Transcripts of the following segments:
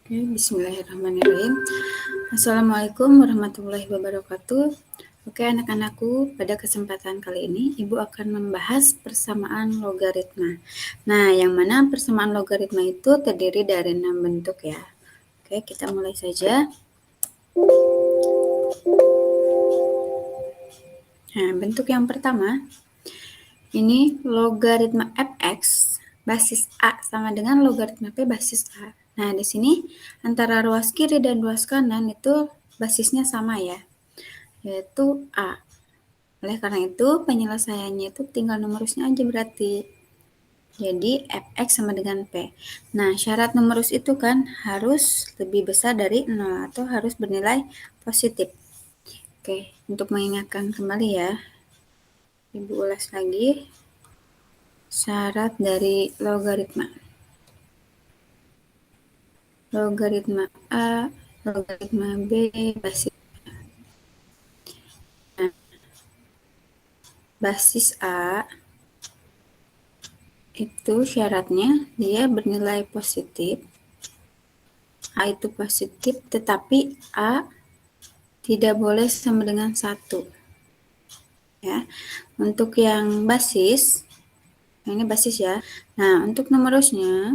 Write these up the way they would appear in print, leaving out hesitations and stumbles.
Oke, bismillahirrahmanirrahim. Assalamualaikum warahmatullahi wabarakatuh. Oke, anak-anakku, pada kesempatan kali ini Ibu akan membahas persamaan logaritma. Nah, yang mana persamaan logaritma itu terdiri dari 6 bentuk ya. Oke, kita mulai saja. Nah, bentuk yang pertama, ini logaritma fx basis A sama dengan logaritma P basis A. Nah, di sini antara ruas kiri dan ruas kanan itu basisnya sama ya, yaitu A. Oleh karena itu, penyelesaiannya itu tinggal numerusnya aja berarti. Jadi, fx sama dengan P. Nah, syarat numerus itu kan harus lebih besar dari 0 atau harus bernilai positif. Oke, untuk mengingatkan kembali ya, Ibu ulas lagi syarat dari logaritma. Logaritma A, logaritma B, basis A. Basis A itu syaratnya dia bernilai positif. A itu positif, tetapi A tidak boleh sama dengan 1. Ya. Untuk yang basis, ini basis ya. Nah, untuk numerusnya,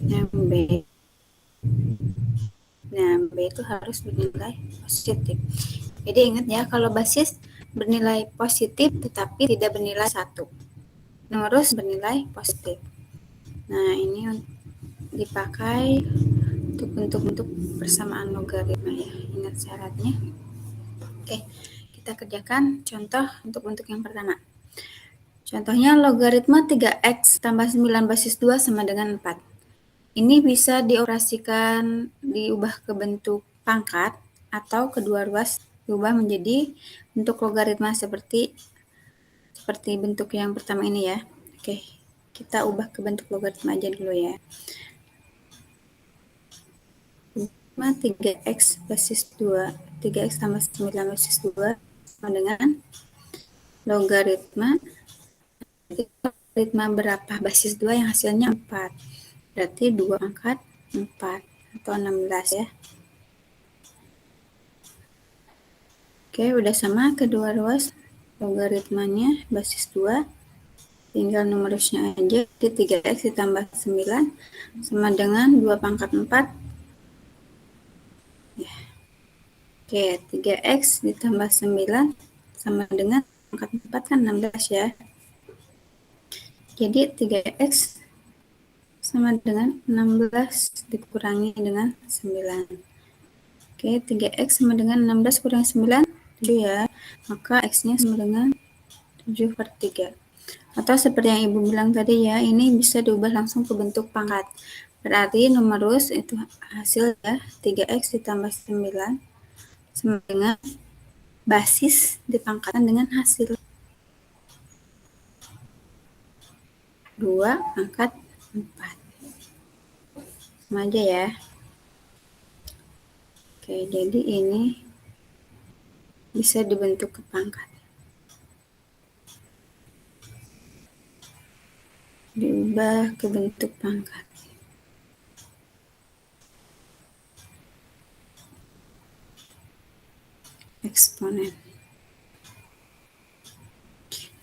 yang B, nah B itu harus bernilai positif. Jadi ingat ya, kalau basis bernilai positif tetapi tidak bernilai 1. Numerus bernilai positif. Nah, ini dipakai untuk bentuk-bentuk persamaan logaritma ya. Ingat syaratnya. Oke, kita kerjakan contoh untuk bentuk yang pertama. Contohnya logaritma 3x tambah 9 basis 2 sama dengan 4. Ini bisa dioperasikan, diubah ke bentuk pangkat, atau kedua ruas diubah menjadi bentuk logaritma seperti bentuk yang pertama ini ya. Oke, kita ubah ke bentuk logaritma aja dulu ya. 3x basis 2, 3x tambah 9 basis 2 sama dengan logaritma berapa basis 2 yang hasilnya 4. Berarti 2 pangkat 4 atau 16 ya. Oke, udah sama kedua ruas logaritmanya basis 2. Tinggal numerusnya aja. Jadi 3x ditambah 9 sama dengan 2 pangkat 4. Ya. Oke, 3x ditambah 9 sama dengan pangkat 4 kan 16 ya. Jadi 3x sama dengan 16 dikurangi dengan 9. Oke, 3x sama dengan 16 kurang 9, 7 ya. Maka x-nya sama dengan 7/3. Atau seperti yang Ibu bilang tadi ya, ini bisa diubah langsung ke bentuk pangkat. Berarti numerus itu hasil ya, 3x ditambah 9 sama dengan basis dipangkatkan dengan hasil 2 pangkat 4. Sama aja ya. Oke, jadi ini bisa dibentuk ke pangkat. Diubah ke bentuk pangkat. Eksponen.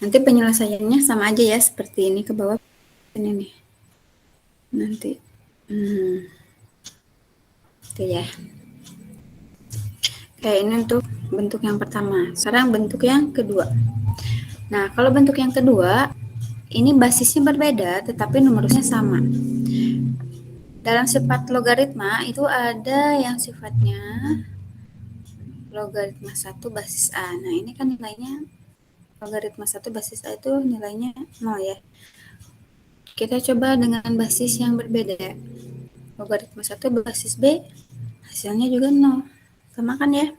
Nanti penyelesaiannya sama aja ya, seperti ini ke bawah ini nih. Nanti itu ya. Oke, ini untuk bentuk yang pertama. Sekarang bentuk yang kedua. Nah, kalau bentuk yang kedua, ini basisnya berbeda, tetapi numerusnya sama. Dalam sifat logaritma, itu ada yang sifatnya logaritma 1 basis A. Nah, ini kan nilainya, logaritma 1 basis A itu nilainya 0 ya. Kita coba dengan basis yang berbeda. Logaritma 1 basis B, hasilnya juga 0. Sama kan ya?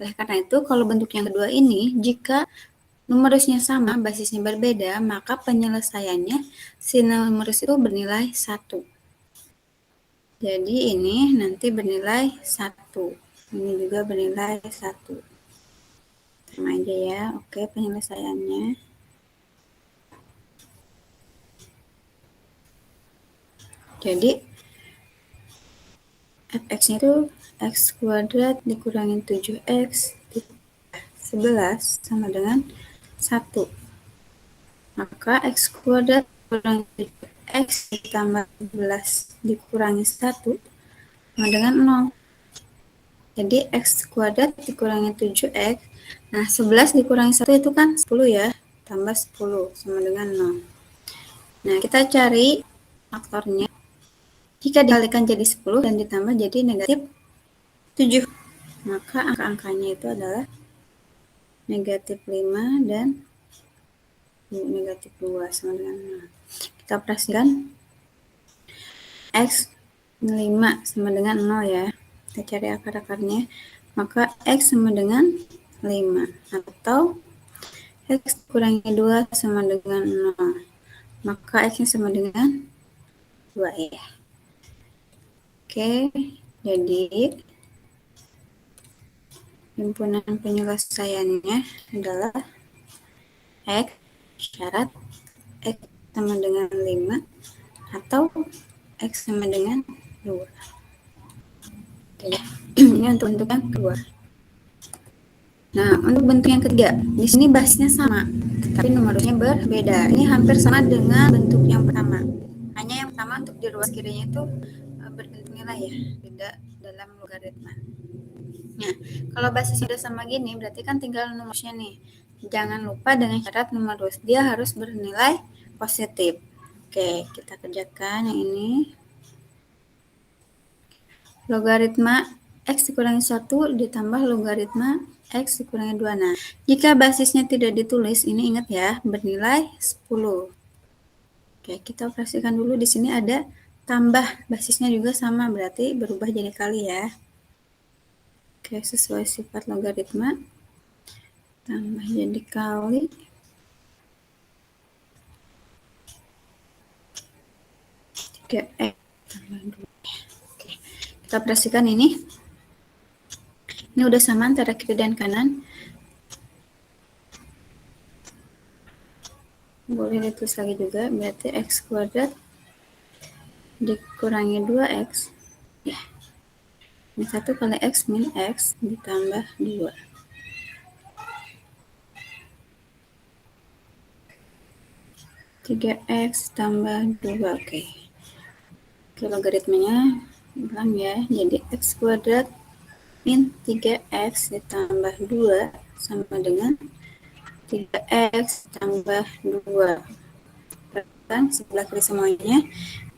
Oleh karena itu, kalau bentuk yang kedua ini, jika numerusnya sama, basisnya berbeda, maka penyelesaiannya si numerus itu bernilai 1. Jadi ini nanti bernilai 1. Ini juga bernilai 1. Sama aja ya. Oke, penyelesaiannya. Jadi fx-nya itu x kuadrat dikurangin 7x 11 sama dengan 1. Maka x kuadrat dikurangi 7x ditambah 11 dikurangi 1 sama dengan 0. Jadi x kuadrat dikurangi 7x. Nah, 11 dikurangi 1 itu kan 10 ya. Tambah 10 sama dengan 0. Nah, kita cari faktornya. Jika dikalikan jadi 10 dan ditambah jadi negatif 7. Maka angka-angkanya itu adalah negatif 5 dan negatif 2 sama dengan 0. Kita operasikan x 5 sama dengan 0 ya. Kita cari akar-akarnya. Maka x sama dengan 5 atau x kurangi 2 sama dengan 0. Maka x-nya sama dengan 2 ya. Oke, jadi himpunan penyelesaiannya adalah x syarat x sama dengan 5 atau x sama dengan 2. Oke, ini untuk bentuk yang kedua. Nah, untuk bentuk yang ketiga, di sini bassnya sama, tapi nomornya berbeda. Ini hampir sama dengan bentuk yang pertama. Hanya yang pertama untuk di ruas kirinya itu berganti nilai ya, beda dalam logaritma. Nah, kalau basisnya udah sama gini, berarti kan tinggal rumusnya nih. Jangan lupa dengan syarat nomor ruas, dia harus bernilai positif. Oke, kita kerjakan yang ini. Logaritma x dikurangi 1 ditambah logaritma x dikurangi 2. Nah, jika basisnya tidak ditulis, ini ingat ya, bernilai 10. Oke, kita operasikan dulu. Di sini ada tambah, basisnya juga sama, berarti berubah jadi kali ya. Oke, sesuai sifat logaritma, tambah jadi kali. Oke, tambah 2. Oke, kita operasikan ini. Ini udah sama antara kiri dan kanan. Boleh ditulis lagi juga, berarti x kuadrat dikurangi 2x. Ya. Ini 1 kali x min x ditambah 2. Tiga x tambah 2. Oke, logaritmanya ulang ya. Jadi x kuadrat min 3x ditambah 2 sama dengan 3x tambah 2. Perhatikan sebelah kiri semuanya.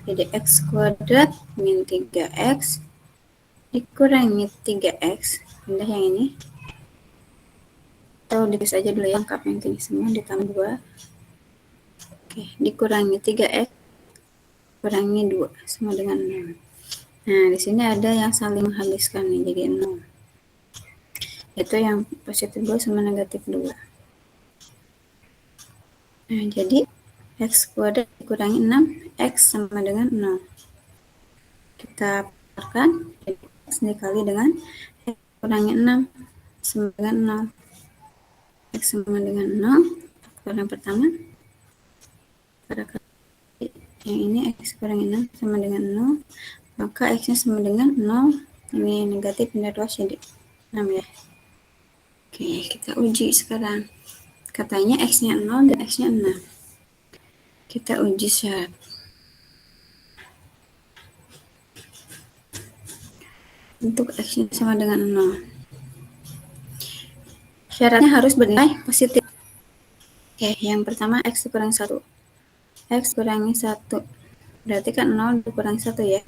Jadi x kuadrat min 3x dikurangi 3x. Pindah yang ini. Atau ditulis aja dulu ya, lengkap yang ini semua ditambah 2. Oke, dikurangi 3x kurangi 2 sama dengan 0. Nah, di sini ada yang saling menghabiskan nih, jadi 0. Itu yang positif 2 sama negatif 2. Nah, jadi x kuadrat dikurangi 6x sama dengan 0. Kita keluarkan, jadi x dikali dengan x kurangi 6 sama dengan 0. X sama dengan 0, faktor yang pertama. Yang ini x kurangi 6 sama dengan 0. Maka x-nya sama dengan 0. Ini negatif, pindah ruas jadi 6 ya. Oke, kita uji sekarang. Katanya x-nya 0 dan x-nya 6. Kita uji syarat. Untuk x-nya sama dengan 0. Syaratnya harus bernilai positif. Oke, yang pertama x dikurangi 1. X kurangi 1. Berarti kan 0 dikurangi 1 ya.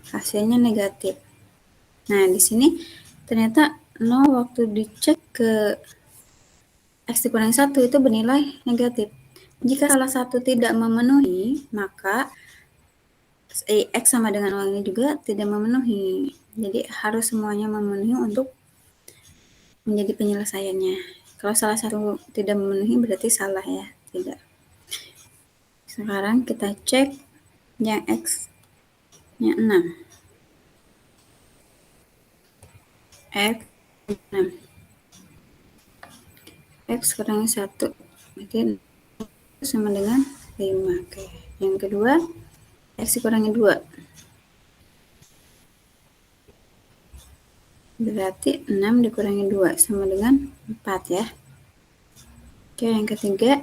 Hasilnya negatif. Nah, di sini ternyata 0 waktu dicek ke x dikurangi 1 itu bernilai negatif. Jika salah satu tidak memenuhi, maka x sama dengan 0 ini juga tidak memenuhi. Jadi harus semuanya memenuhi untuk menjadi penyelesaiannya. Kalau salah satu tidak memenuhi berarti salah ya, tidak. Sekarang kita cek yang x-nya 6. X 6. X kurangi 1. Berarti sama dengan 5. Oke. Yang kedua, X dikurangi 2. Berarti 6 dikurangi 2 sama dengan 4 ya. Oke, yang ketiga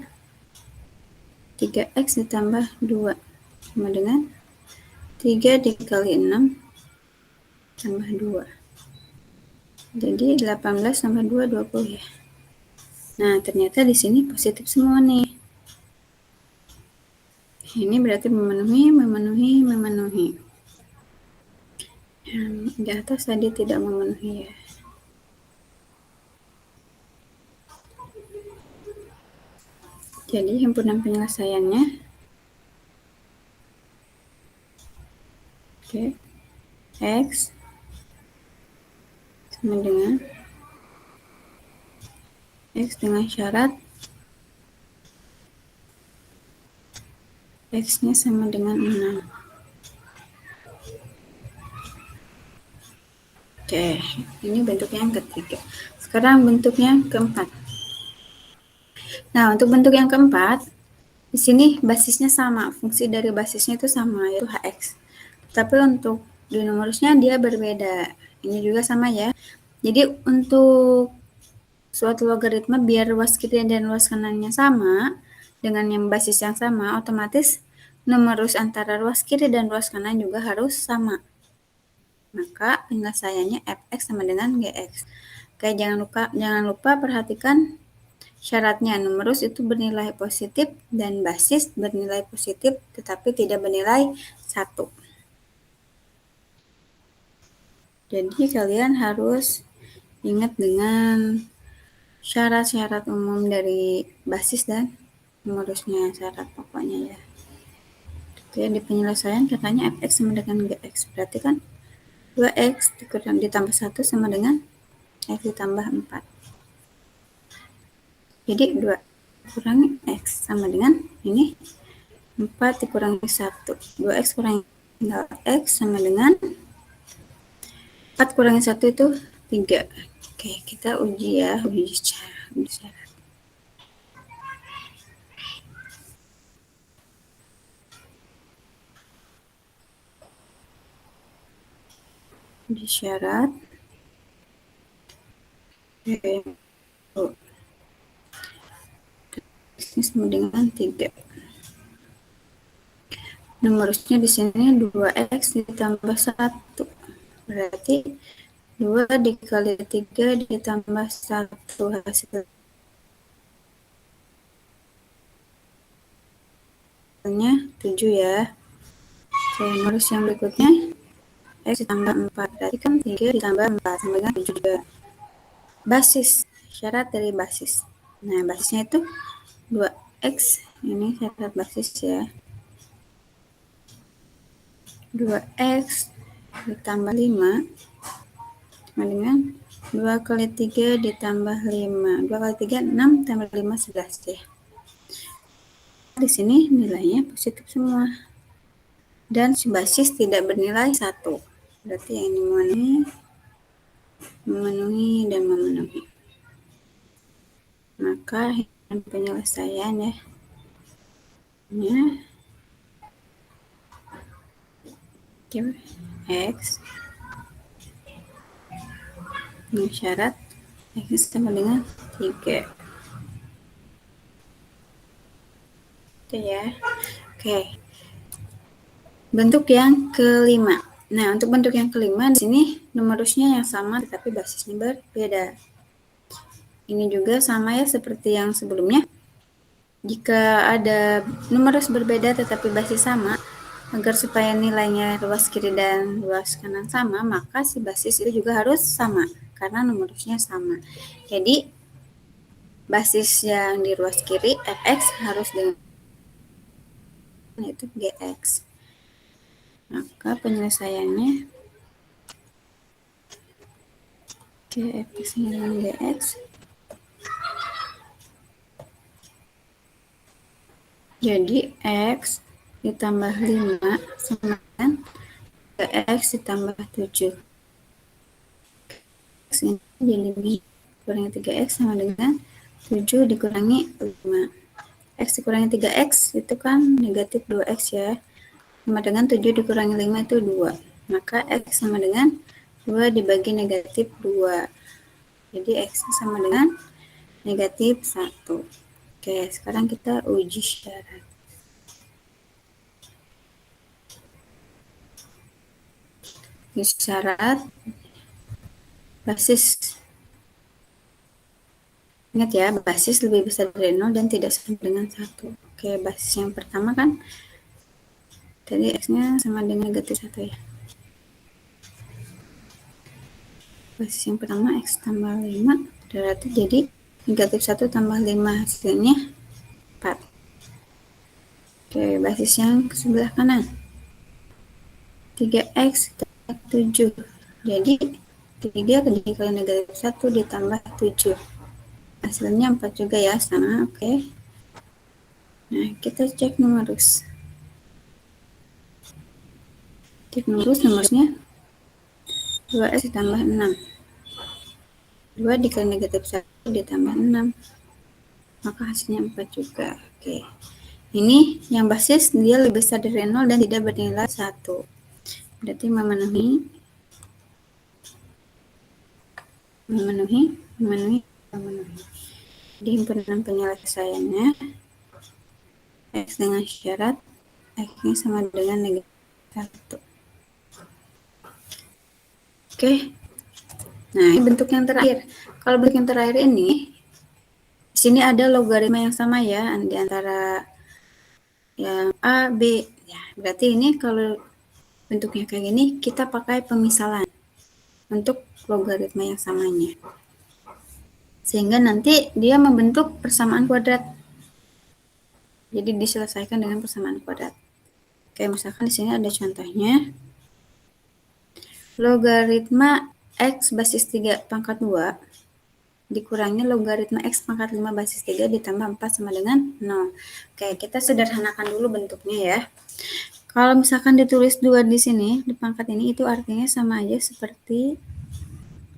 3X ditambah 2 sama dengan 3 dikali 6 tambah 2. Jadi 18 tambah 2, 20 ya. Nah, ternyata di sini positif semua nih. Ini berarti memenuhi. Yang di atas tadi tidak memenuhi ya. Jadi himpunan penyelesaiannya oke, X sama dengan X dengan syarat X-nya sama dengan 6. Oke, ini bentuk yang ketiga. Sekarang bentuk yang keempat. Nah, untuk bentuk yang keempat, di sini basisnya sama, fungsi dari basisnya itu sama, yaitu Hx. Tapi untuk di numerusnya dia berbeda. Ini juga sama ya. Jadi untuk suatu logaritma biar luas kiri dan luas kanannya sama, dengan yang basis yang sama, otomatis numerus antara luas kiri dan luas kanan juga harus sama. Maka penyelesaiannya fx sama dengan gx. Oke, jangan lupa perhatikan syaratnya. Numerus itu bernilai positif dan basis bernilai positif tetapi tidak bernilai 1. Jadi kalian harus ingat dengan syarat-syarat umum dari basis dan numerusnya, syarat pokoknya ya. Oke, di penyelesaian katanya fx sama dengan gx. Berarti kan 2x ditambah 1 sama dengan x ditambah 4. Jadi 2 kurangi x sama dengan ini 4 dikurangi 1. 2x kurangi x sama dengan 4 kurangi 1 itu 3. Oke, kita uji ya, uji syarat. Uji syarat. Oke. Ini sama dengan 3. Numerusnya di sini 2x ditambah 1. Berarti 2 dikali 3 ditambah 1 hasilnya 7 ya. Oke, numerus yang berikutnya x ditambah 4. Berarti kan 3 ditambah 4 sama dengan 7 juga. Basis, syarat dari basis. Nah, basisnya itu 2x, ini syarat basis ya. 2x ditambah 5 sama dengan 2 kali 3 ditambah 5. 2 kali 3, 6 tambah 5, 11 ya. Di sini nilainya positif semua. Dan si basis tidak bernilai 1. Berarti yang ini memenuhi. Maka penyelesaian ya. X dengan syarat X sama dengan 3. Itu ya. Oke. Bentuk yang kelima. Nah, untuk bentuk yang kelima di sini numerusnya yang sama tetapi basisnya berbeda. Ini juga sama ya seperti yang sebelumnya. Jika ada numerus berbeda tetapi basis sama, agar supaya nilainya luas kiri dan luas kanan sama, maka si basis itu juga harus sama karena numerusnya sama. Jadi basis yang di luas kiri fx harus dengan itu gx. Maka penyelesaiannya fx dengan gx. Jadi x ditambah 5 sama dengan x ditambah 7. X ini jadi 5 kurangi 3x sama dengan 7 dikurangi 5. X dikurangi 3x itu kan negatif 2x ya. sama dengan 7 dikurangi 5 itu 2. Maka X sama dengan 2 dibagi negatif 2. Jadi X sama dengan negatif 1. Oke, sekarang kita uji syarat. Uji syarat basis. Ingat ya, basis lebih besar dari 0 dan tidak sama dengan 1. Oke, basis yang pertama kan tadi X-nya sama dengan negatif 1 ya. Basis yang pertama X tambah 5, berarti jadi negatif 1 tambah 5, hasilnya 4. Oke, basis yang sebelah kanan 3X tambah 7. Jadi 3 dikali negatif 1 ditambah 7. Hasilnya 4 juga ya, sama. Oke. Nah, kita cek numerus. Cek numerusnya 2X ditambah 6. 2 dikali negatif 1 ditambah 6. Maka hasilnya 4 juga. Oke. Ini yang basis dia lebih besar dari 0 dan tidak bernilai 1. Berarti memenuhi. Di himpunan penyelesaiannya X dengan syarat X-nya sama dengan negatif 1. Oke. Nah, ini bentuk yang terakhir. Kalau bentuk yang terakhir ini, di sini ada logaritma yang sama ya, di antara yang A, B. Ya, berarti ini kalau bentuknya kayak gini, kita pakai pemisalan untuk logaritma yang samanya. Sehingga nanti dia membentuk persamaan kuadrat. Jadi diselesaikan dengan persamaan kuadrat. Oke, misalkan di sini ada contohnya. Logaritma X basis 3 pangkat 2 dikurangi logaritma X pangkat 5 basis 3 ditambah 4 sama dengan 0. Oke, kita sederhanakan dulu bentuknya ya. Kalau misalkan ditulis 2 di sini, di pangkat ini, itu artinya sama aja seperti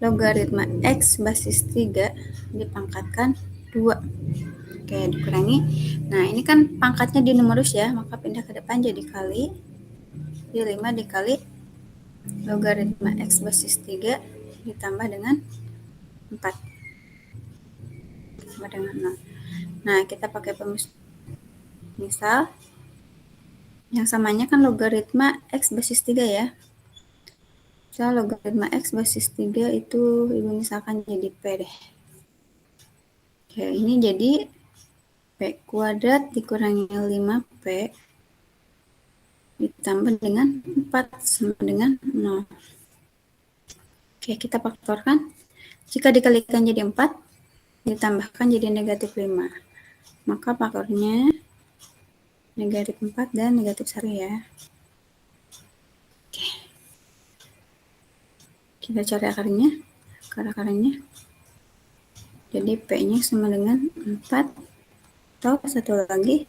logaritma X basis 3 dipangkatkan 2. Oke, dikurangi. Nah, ini kan pangkatnya di numerus ya, maka pindah ke depan jadi kali. Jadi 5 dikali logaritma X basis 3 ditambah dengan 4. Sama dengan 0. Nah, kita pakai misal yang samanya kan logaritma X basis 3 ya. Misal logaritma X basis 3 itu Ibu misalkan jadi P deh. Oke, ini jadi P kuadrat dikurangi 5P ditambah dengan 4 sama dengan 0. Oke, kita faktorkan. Jika dikalikan jadi 4, ditambahkan jadi negatif 5. Maka faktornya negatif 4 dan negatif 1 ya. Oke. Kita cari akar-akarnya. Jadi P-nya sama dengan 4, atau satu lagi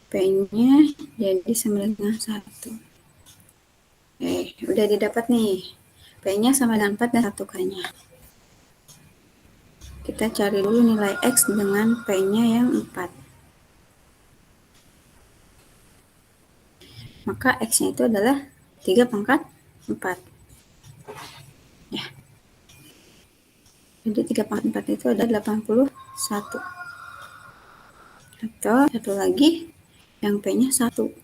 P-nya jadi sama dengan 1. Udah didapat nih. P-nya sama dengan 4 dan 1 K-nya. Kita cari dulu nilai X dengan P-nya yang 4. Maka X-nya itu adalah 3 pangkat 4. Ya. Jadi 3 pangkat 4 itu adalah 81. Atau satu lagi yang P-nya 1.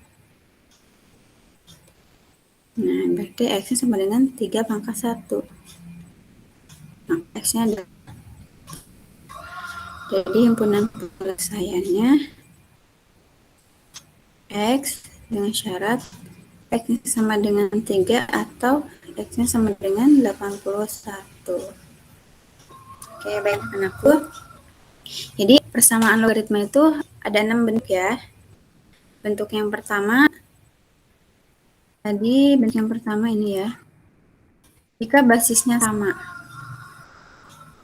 Nah, berarti X-nya sama dengan 3 pangkat 1. Nah, X-nya adalah. Jadi himpunan penyelesaiannya X dengan syarat X-nya sama dengan 3 atau X-nya sama dengan 81. Oke, baik anakku. Jadi persamaan logaritma itu ada 6 bentuk ya. Bentuk yang pertama, bentuk yang pertama ini ya. Jika basisnya sama,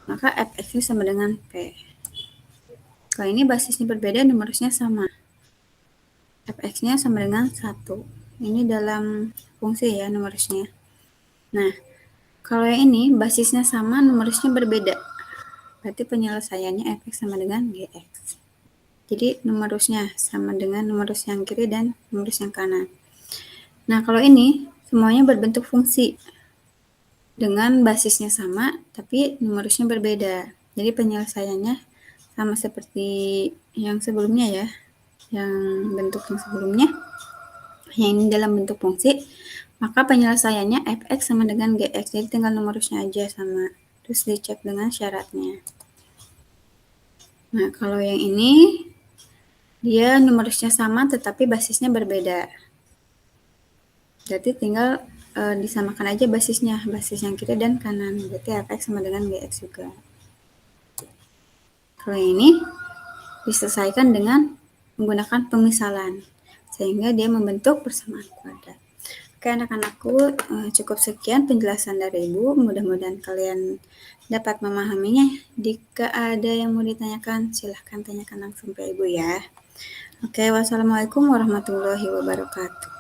maka f(x) sama dengan P. Kalau ini basisnya berbeda, numerusnya sama. f(x)-nya sama dengan 1. Ini dalam fungsi ya numerusnya. Nah, kalau yang ini basisnya sama, numerusnya berbeda. Berarti penyelesaiannya f(x) sama dengan gx. Jadi numerusnya sama dengan numerus yang kiri dan numerus yang kanan. Nah, kalau ini semuanya berbentuk fungsi dengan basisnya sama, tapi numerusnya berbeda. Jadi penyelesaiannya sama seperti yang sebelumnya ya, yang bentuk yang sebelumnya, yang ini dalam bentuk fungsi, maka penyelesaiannya fx sama dengan gx. Jadi tinggal numerusnya aja sama, terus dicek dengan syaratnya. Nah, kalau yang ini dia numerusnya sama tetapi basisnya berbeda. Berarti tinggal disamakan aja basisnya, basis yang kiri dan kanan. Berarti fx sama dengan gx juga. Kalau yang ini diselesaikan dengan menggunakan pemisalan, sehingga dia membentuk persamaan kuadrat. Oke anak-anakku, cukup sekian penjelasan dari Ibu. Mudah-mudahan kalian dapat memahaminya. Jika ada yang mau ditanyakan, silahkan tanyakan langsung ke Ibu ya. Oke, wassalamualaikum warahmatullahi wabarakatuh.